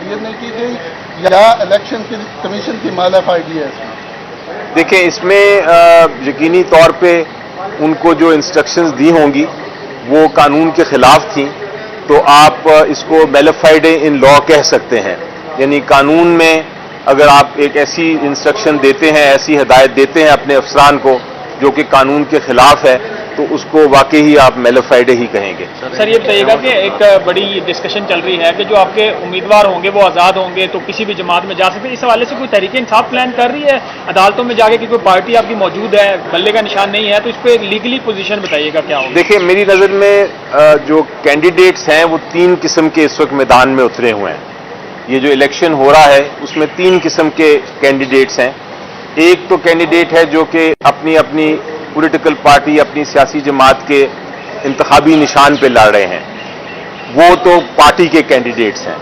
तस्वीर नहीं की गई या इलेक्शन कमीशन की मालाफाइडी है इसमें? देखिए, इसमें यकीनी तौर पे उनको जो इंस्ट्रक्शंस दी होंगी वो कानून के खिलाफ थी, तो आप इसको मैलिफाइड इन लॉ कह सकते हैं। यानी कानून में अगर आप एक ऐसी इंस्ट्रक्शन देते हैं, ऐसी हिदायत देते हैं अपने अफसरान को जो कि कानून के खिलाफ है, तो उसको वाकई ही आप मैलिफाइड ही कहेंगे। सर ये बताइएगा कि एक बड़ी डिस्कशन चल रही है कि जो आपके उम्मीदवार होंगे वो आज़ाद होंगे तो किसी भी जमात में जा सकते हैं। इस हवाले से कोई तहरीक इंसाफ प्लान कर रही है अदालतों में जाके कि कोई पार्टी आपकी मौजूद है, बल्ले का निशान नहीं है, तो इस पर लीगली पोजीशन बताइएगा क्या होगा? देखिए, मेरी नज़र में जो कैंडिडेट्स हैं वो 3 किस्म के इस वक्त मैदान में उतरे हुए हैं। ये जो इलेक्शन हो रहा है उसमें 3 किस्म के कैंडिडेट्स हैं। एक तो कैंडिडेट है जो कि अपनी अपनी पॉलिटिकल पार्टी, अपनी सियासी जमात के इंतखाबी निशान पे लड़ रहे हैं, वो तो पार्टी के कैंडिडेट्स हैं।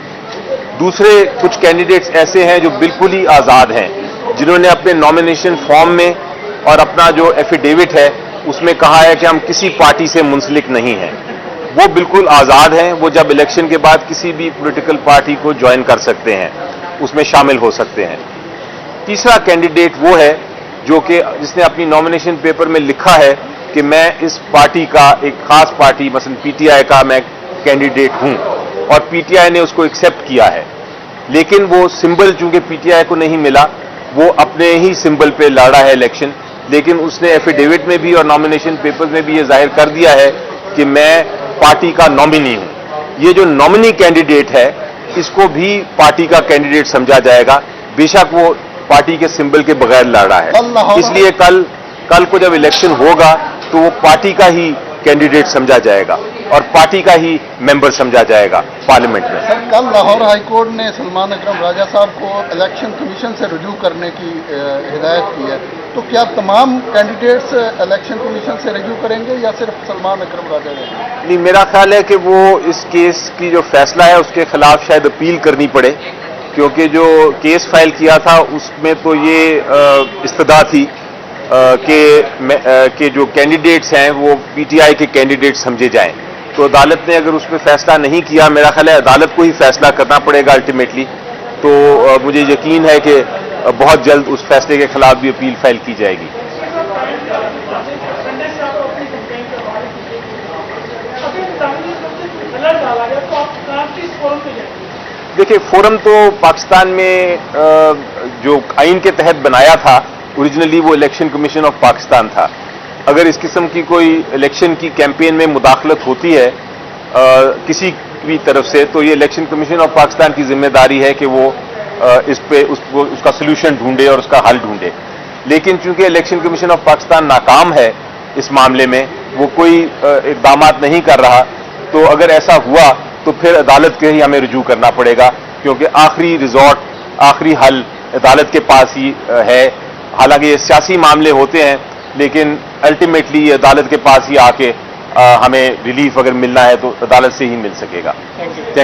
दूसरे कुछ कैंडिडेट्स ऐसे हैं जो बिल्कुल ही आज़ाद हैं, जिन्होंने अपने नॉमिनेशन फॉर्म में और अपना जो एफिडेविट है उसमें कहा है कि हम किसी पार्टी से मुंसलिक नहीं हैं। वो बिल्कुल आज़ाद हैं, वो जब इलेक्शन के बाद किसी भी पॉलिटिकल पार्टी को ज्वाइन कर सकते हैं, उसमें शामिल हो सकते हैं। तीसरा कैंडिडेट वो है जो कि जिसने अपनी नॉमिनेशन पेपर में लिखा है कि मैं इस पार्टी का, एक खास पार्टी मसलन पीटीआई का मैं कैंडिडेट हूं, और पीटीआई ने उसको एक्सेप्ट किया है, लेकिन वो सिंबल चूंकि पीटीआई को नहीं मिला, वो अपने ही सिंबल पे लड़ा है इलेक्शन, लेकिन उसने एफिडेविट में भी और नॉमिनेशन पेपर में भी ये जाहिर कर दिया है कि मैं पार्टी का नॉमिनी हूं। ये जो नॉमिनी कैंडिडेट है इसको भी पार्टी का कैंडिडेट समझा जाएगा, बेशक वो पार्टी के सिंबल के बगैर लड़ रहा है। इसलिए कल को जब इलेक्शन होगा तो वो पार्टी का ही कैंडिडेट समझा जाएगा और पार्टी का ही मेंबर समझा जाएगा पार्लियामेंट में। सर, कल लाहौर हाईकोर्ट ने सलमान अकरम राजा साहब को इलेक्शन कमीशन से रुजू करने की हिदायत की है, तो क्या तमाम कैंडिडेट्स इलेक्शन कमीशन से रुजू करेंगे या सिर्फ सलमान अकरम राजा साहब? नहीं, मेरा ख्याल है कि वो इस केस की जो फैसला है उसके खिलाफ शायद अपील करनी पड़े, क्योंकि जो केस फाइल किया था उसमें तो ये इस्तदा थी कि जो कैंडिडेट्स हैं वो पीटीआई के कैंडिडेट समझे जाएं। तो अदालत ने अगर उसमें फैसला नहीं किया, मेरा ख्याल है अदालत को ही फैसला करना पड़ेगा अल्टीमेटली। तो मुझे यकीन है कि बहुत जल्द उस फैसले के खिलाफ भी अपील फाइल की जाएगी। देखिए, फोरम तो पाकिस्तान में जो आइन के तहत बनाया था, ओरिजिनली वो इलेक्शन कमीशन ऑफ पाकिस्तान था। अगर इस किस्म की कोई इलेक्शन की कैंपेन में मुदाखलत होती है किसी भी तरफ से, तो ये इलेक्शन कमीशन ऑफ पाकिस्तान की जिम्मेदारी है कि वो इस पे उसका सोल्यूशन ढूंढे और उसका हल ढूंढे। लेकिन चूंकि इलेक्शन कमीशन ऑफ पाकिस्तान नाकाम है इस मामले में, वो कोई इकदाम नहीं कर रहा, तो अगर ऐसा हुआ तो फिर अदालत के ही हमें रुजू करना पड़ेगा, क्योंकि आखिरी रिजॉर्ट, आखिरी हल अदालत के पास ही है। हालांकि ये सियासी मामले होते हैं, लेकिन अल्टीमेटली अदालत के पास ही आके हमें रिलीफ अगर मिलना है तो अदालत से ही मिल सकेगा। Thank you.